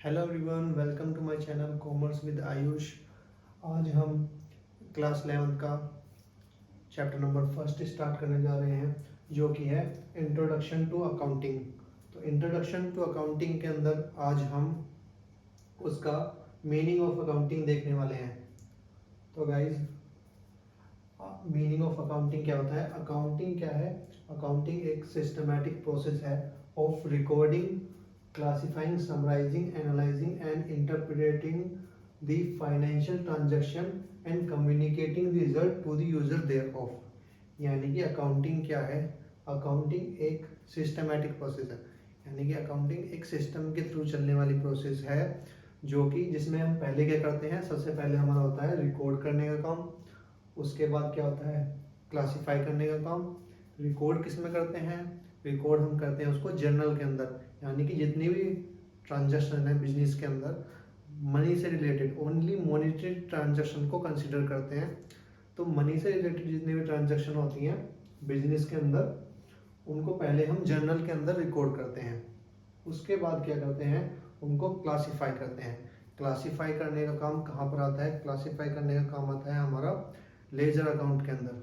Hello everyone, welcome to my channel commerce with Ayush. आज हम class 11 का चैप्टर नंबर फर्स्ट स्टार्ट करने जा रहे हैं, जो कि है इंट्रोडक्शन टू अकाउंटिंग। तो इंट्रोडक्शन टू अकाउंटिंग के अंदर आज हम उसका मीनिंग ऑफ अकाउंटिंग देखने वाले हैं। तो गाइज, मीनिंग ऑफ अकाउंटिंग क्या होता है? अकाउंटिंग क्या है? अकाउंटिंग एक सिस्टमैटिक प्रोसेस है of recording, classifying, summarizing, analyzing and interpreting the financial transaction and communicating the result to the user thereof। यानी कि अकाउंटिंग क्या है? अकाउंटिंग एक सिस्टमैटिक प्रोसेस है, यानी कि अकाउंटिंग एक सिस्टम के थ्रू चलने वाली प्रोसेस है, जो कि जिसमें हम पहले क्या करते हैं? सबसे पहले हमारा होता है रिकॉर्ड करने का काम। उसके बाद क्या होता है? क्लासीफाई करने का काम। रिकॉर्ड किस में करते हैं? रिकॉर्ड हम करते हैं उसको जर्नल के अंदर, यानी कि जितनी भी ट्रांजैक्शन है बिजनेस के अंदर मनी से रिलेटेड, ओनली मॉनेटरी ट्रांजैक्शन को कंसिडर करते हैं। तो मनी से रिलेटेड जितनी भी ट्रांजैक्शन होती हैं बिजनेस के अंदर, उनको पहले हम जर्नल के अंदर रिकॉर्ड करते हैं। उसके बाद क्या करते हैं? उनको क्लासीफाई करते हैं। क्लासीफाई करने का काम कहाँ पर आता है? क्लासीफाई करने का काम आता है हमारा लेजर अकाउंट के अंदर।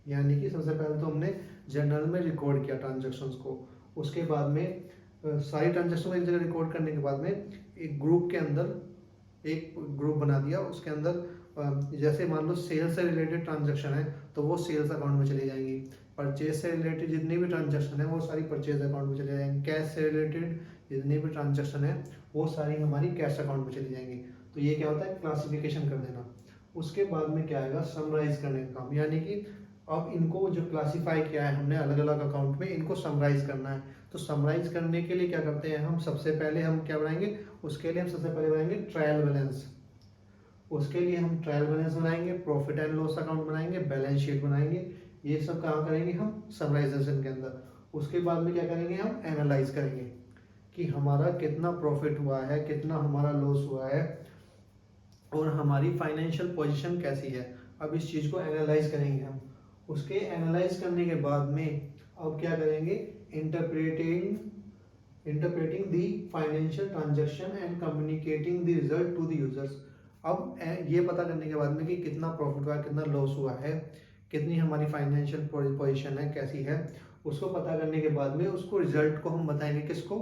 यानी कि सबसे पहले तो हमने जर्नल में रिकॉर्ड किया ट्रांजैक्शंस को, उसके बाद में सारी ट्रांजैक्शन को एक जगह रिकॉर्ड करने के बाद में एक ग्रुप के अंदर एक ग्रुप बना दिया। उसके अंदर जैसे मान लो सेल्स से रिलेटेड ट्रांजैक्शन है तो वो सेल्स अकाउंट में चली जाएंगी। परचेज से रिलेटेड जितनी भी ट्रांजैक्शन है वो सारी परचेज अकाउंट में चले जाएंगी। कैश से रिलेटेड जितनी भी ट्रांजैक्शन है वो सारी हमारी कैश अकाउंट में चली जाएंगी। तो ये क्या होता है? क्लासिफिकेशन कर देना। उसके बाद में क्या आएगा? समराइज करने का काम, यानी कि अब इनको जो क्लासीफाई किया है हमने अलग अलग अकाउंट में, इनको समराइज करना है। तो समराइज करने के लिए क्या करते हैं हम? सबसे पहले हम क्या बनाएंगे? उसके लिए हम सबसे पहले बनाएंगे ट्रायल बैलेंस। उसके लिए हम ट्रायल बैलेंस बनाएंगे, प्रॉफिट एंड लॉस अकाउंट बनाएंगे, बैलेंस शीट बनाएंगे। ये सब कहाँ करेंगे हम? समराइजेशन के अंदर। उसके बाद में क्या करेंगे? हम एनालाइज करेंगे कि हमारा कितना प्रॉफिट हुआ है, कितना हमारा लॉस हुआ है और हमारी फाइनेंशियल पोजीशन कैसी है। अब इस चीज़ को एनालाइज करेंगे हम। उसके एनालाइज करने के बाद में अब क्या करेंगे? Interpreting the financial transaction and communicating the result to the users. अब ये पता करने के बाद में कि कितना प्रॉफिट हुआ है, कितना लॉस हुआ है, कितनी हमारी फाइनेंशियल पोजीशन है, कैसी है, उसको पता करने के बाद में उसको रिजल्ट को हम बताएंगे किसको?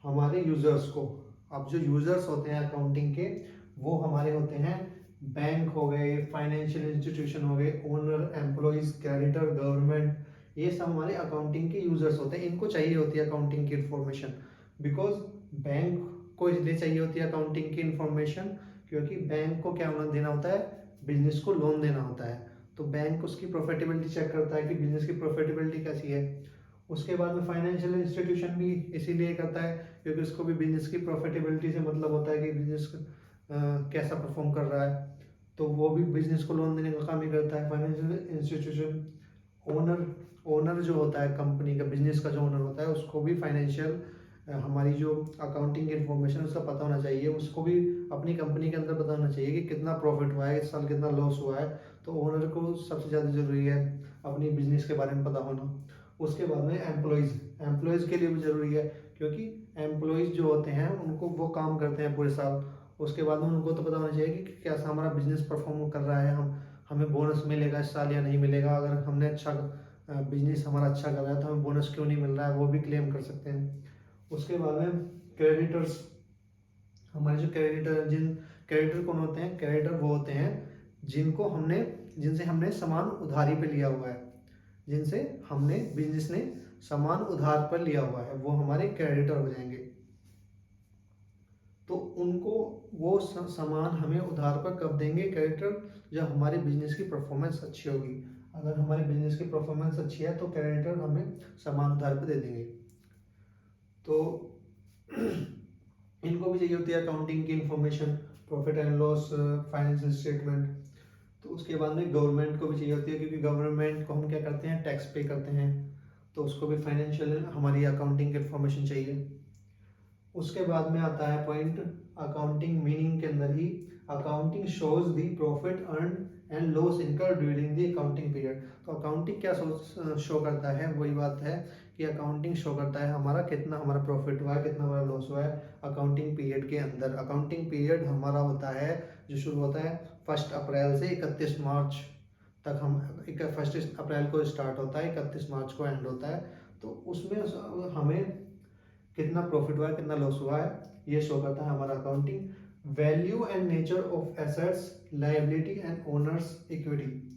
हमारे यूजर्स को। अब जो यूजर्स होते हैं अकाउंटिंग के, वो हमारे होते हैं बैंक हो गए, फाइनेंशियल इंस्टीट्यूशन हो गए, ओनर, एम्प्लॉइज, क्रेडिटर, गवर्नमेंट। ये सब हमारे अकाउंटिंग के यूजर्स होते हैं। इनको चाहिए होती है अकाउंटिंग की इंफॉर्मेशन। बिकॉज बैंक को इसलिए चाहिए होती है अकाउंटिंग की इंफॉर्मेशन, क्योंकि बैंक को क्या होना देना होता है? बिजनेस को लोन देना होता है। तो बैंक उसकी प्रॉफिटेबिलिटी चेक करता है कि बिजनेस की प्रॉफिटेबिलिटी कैसी है। उसके बाद में फाइनेंशियल इंस्टीट्यूशन भी इसीलिए करता है क्योंकि उसको भी बिजनेस की प्रॉफिटेबिलिटी से मतलब होता है कि बिजनेस कैसा परफॉर्म कर रहा है। तो वो भी बिजनेस को लोन देने का काम ही करता है फाइनेंशियल इंस्टीट्यूशन। ओनर ओनर जो होता है कंपनी का, बिजनेस का जो ओनर होता है, उसको भी फाइनेंशियल हमारी जो अकाउंटिंग की इन्फॉर्मेशन उसका पता होना चाहिए। उसको भी अपनी कंपनी के अंदर पता होना चाहिए कि कितना प्रॉफिट हुआ है, इस साल कितना लॉस हुआ है। तो ओनर को सबसे ज़्यादा ज़रूरी है अपनी बिजनेस के बारे में पता होना। उसके बाद में एम्प्लॉयज़ के लिए भी ज़रूरी है, क्योंकि एम्प्लॉयज़ जो होते हैं उनको वो काम करते हैं पूरे साल। उसके बाद में उनको तो पता होना चाहिए कि कैसा हमारा बिजनेस परफॉर्म कर रहा है, हमें बोनस मिलेगा इस साल या नहीं मिलेगा। अगर हमने बिजनेस हमारा अच्छा कर रहा है तो हमें बोनस क्यों नहीं मिल रहा है, वो भी क्लेम कर सकते हैं। उसके बाद में क्रेडिटर्स, हमारे जो क्रेडिटर कौन होते हैं? क्रेडिटर वो होते हैं जिनसे हमने सामान उधारी पे लिया हुआ है, जिनसे हमने बिजनेस ने सामान उधार पर लिया हुआ है, वो हमारे क्रेडिटर हो जाएंगे। तो उनको वो सामान हमें उधार पर कब देंगे क्रेडिटर? जब हमारे बिजनेस की परफॉर्मेंस अच्छी होगी। अगर हमारे बिजनेस की परफॉर्मेंस अच्छी है तो क्रेडिटर हमें सामान उधार पर दे देंगे। तो इनको भी चाहिए होती है अकाउंटिंग की information, profit and loss, financial statement. तो उसके बाद में गवर्नमेंट को भी चाहिए होती है, क्योंकि गवर्नमेंट को हम क्या करते हैं? टैक्स पे करते हैं। तो उसको भी फाइनेंशियल हमारी अकाउंटिंग की इंफॉर्मेशन चाहिए। उसके बाद में आता है पॉइंट अकाउंटिंग मीनिंग के अंदर ही, accounting shows the profit earn and loss incurred during the accounting period. तो अकाउंटिंग क्या शो करता है? वही बात है कि अकाउंटिंग शो करता है हमारा कितना हमारा प्रॉफिट हुआ है, कितना हमारा लॉस हुआ है अकाउंटिंग पीरियड के अंदर। अकाउंटिंग पीरियड हमारा होता है जो शुरू होता है 1 अप्रैल से 31 मार्च तक। हम 1 अप्रैल को स्टार्ट होता है, 31 मार्च को एंड होता है। तो उसमें हमें कितना प्रॉफिट हुआ है, कितना लॉस हुआ है, ये शो करता है हमारा accounting. Value and nature of assets, liability and owners equity,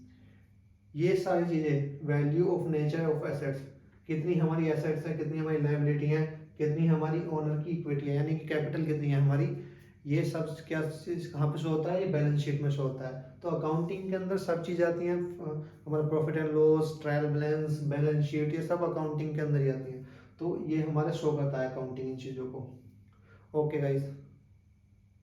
ये सारी चीजें, value of nature of assets, कितनी हमारी एसेट्स है, कितनी हमारी लायबिलिटी है, कितनी हमारी ओनर की इक्विटी है, यानी कि कैपिटल कितनी है हमारी, ये सब क्या कहाँ पे शो होता है, ये बैलेंस शीट में शो होता है। तो अकाउंटिंग के अंदर सब चीज आती हैं, हमारा profit and loss, trial balance, balance sheet, ये सब अकाउंटिंग के अंदर ही आती है। तो ये हमारा शो करता है अकाउंटिंग इन चीजों को। Okay guys.